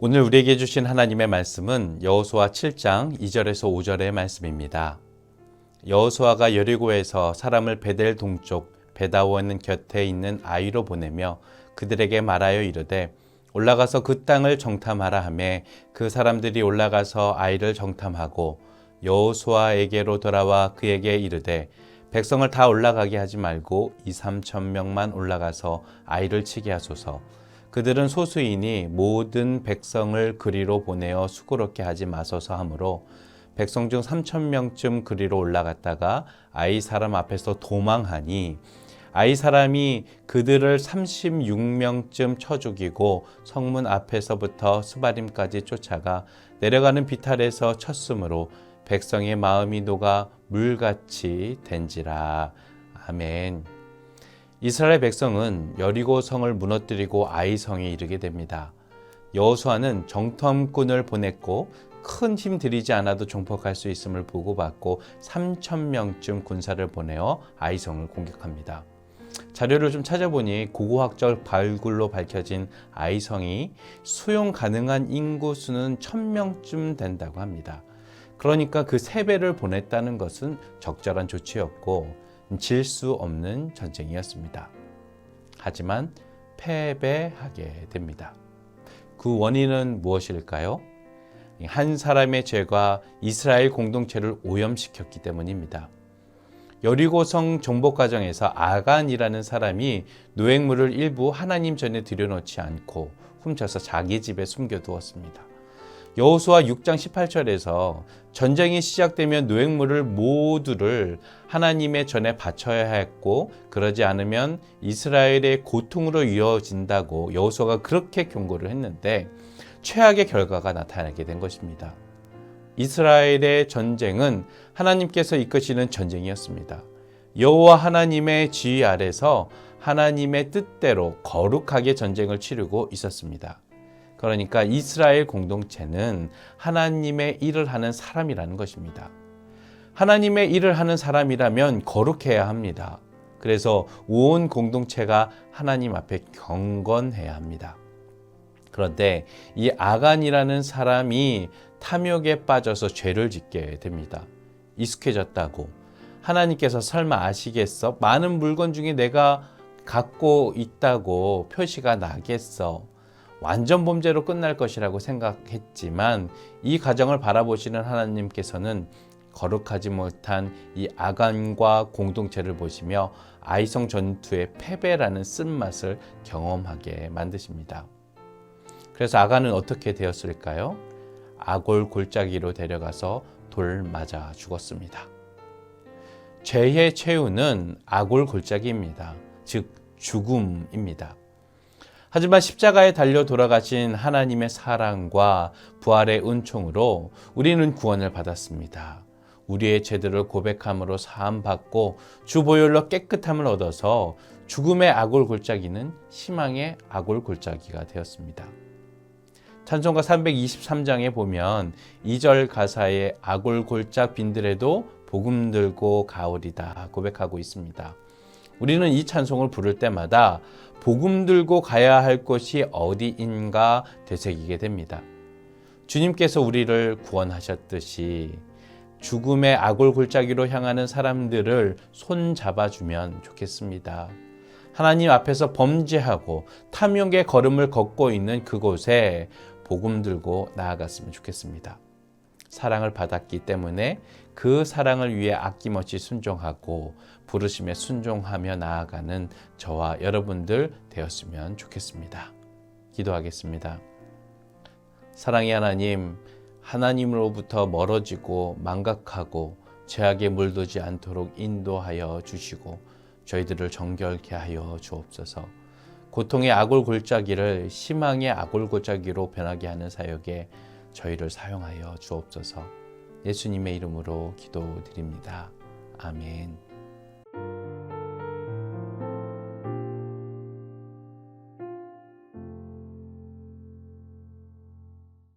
오늘 우리에게 주신 하나님의 말씀은 여호수아 7장 2절에서 5절의 말씀입니다. 여호수아가 여리고에서 사람을 베델 동쪽 베다원 곁에 있는 아이로 보내며 그들에게 말하여 이르되 올라가서 그 땅을 정탐하라 하매 그 사람들이 올라가서 아이를 정탐하고 여호수아에게로 돌아와 그에게 이르되 백성을 다 올라가게 하지 말고 2-3천 명만 올라가서 아이를 치게 하소서. 그들은 소수이니 모든 백성을 그리로 보내어 수고롭게 하지 마소서 하므로 백성 중 3천 명쯤 그리로 올라갔다가 아이 사람 앞에서 도망하니 아이 사람이 그들을 36명쯤 쳐 죽이고 성문 앞에서부터 스바림까지 쫓아가 내려가는 비탈에서 쳤으므로 백성의 마음이 녹아 물같이 된지라. 아멘. 이스라엘 백성은 여리고 성을 무너뜨리고 아이 성에 이르게 됩니다. 여호수아는 정탐꾼을 보냈고 큰 힘 들이지 않아도 정복할 수 있음을 보고받고 3,000명쯤 군사를 보내어 아이 성을 공격합니다. 자료를 좀 찾아보니 고고학적 발굴로 밝혀진 아이 성이 수용 가능한 인구 수는 1,000명쯤 된다고 합니다. 그러니까 그 3배를 보냈다는 것은 적절한 조치였고 질 수 없는 전쟁이었습니다. 하지만 패배하게 됩니다. 그 원인은 무엇일까요? 한 사람의 죄가 이스라엘 공동체를 오염시켰기 때문입니다. 여리고성 정복 과정에서 아간이라는 사람이 노획물을 일부 하나님 전에 들여놓지 않고 훔쳐서 자기 집에 숨겨두었습니다. 여호수아 6장 18절에서 전쟁이 시작되면 노획물을 모두를 하나님의 전에 바쳐야 했고 그러지 않으면 이스라엘의 고통으로 이어진다고 여호수아가 그렇게 경고를 했는데 최악의 결과가 나타나게 된 것입니다. 이스라엘의 전쟁은 하나님께서 이끄시는 전쟁이었습니다. 여호와 하나님의 지휘 아래서 하나님의 뜻대로 거룩하게 전쟁을 치르고 있었습니다. 그러니까 이스라엘 공동체는 하나님의 일을 하는 사람이라는 것입니다. 하나님의 일을 하는 사람이라면 거룩해야 합니다. 그래서 온 공동체가 하나님 앞에 경건해야 합니다. 그런데 이 아간이라는 사람이 탐욕에 빠져서 죄를 짓게 됩니다. 익숙해졌다고. 하나님께서 설마 아시겠어? 많은 물건 중에 내가 갖고 있다고 표시가 나겠어? 완전 범죄로 끝날 것이라고 생각했지만 이 과정을 바라보시는 하나님께서는 거룩하지 못한 이 아간과 공동체를 보시며 아이성 전투의 패배라는 쓴맛을 경험하게 만드십니다. 그래서 아간은 어떻게 되었을까요? 아골 골짜기로 데려가서 돌 맞아 죽었습니다. 죄의 최후는 아골 골짜기입니다. 즉 죽음입니다. 하지만 십자가에 달려 돌아가신 하나님의 사랑과 부활의 은총으로 우리는 구원을 받았습니다. 우리의 죄들을 고백함으로 사함받고 주 보혈로 깨끗함을 얻어서 죽음의 아골 골짜기는 희망의 아골 골짜기가 되었습니다. 찬송가 323장에 보면 2절 가사에 아골 골짜 빈들에도 복음 들고 가오리다 고백하고 있습니다. 우리는 이 찬송을 부를 때마다 복음 들고 가야 할 곳이 어디인가 되새기게 됩니다. 주님께서 우리를 구원하셨듯이 죽음의 아골 골짜기로 향하는 사람들을 손잡아주면 좋겠습니다. 하나님 앞에서 범죄하고 탐욕의 걸음을 걷고 있는 그곳에 복음 들고 나아갔으면 좋겠습니다. 사랑을 받았기 때문에 그 사랑을 위해 아낌없이 순종하고 부르심에 순종하며 나아가는 저와 여러분들 되었으면 좋겠습니다. 기도하겠습니다. 사랑의 하나님, 하나님으로부터 멀어지고 망각하고 죄악에 물들지 않도록 인도하여 주시고 저희들을 정결케 하여 주옵소서. 고통의 아골 골짜기를 희망의 아골 골짜기로 변하게 하는 사역에 저희를 사용하여 주옵소서. 예수님의 이름으로 기도드립니다. 아멘.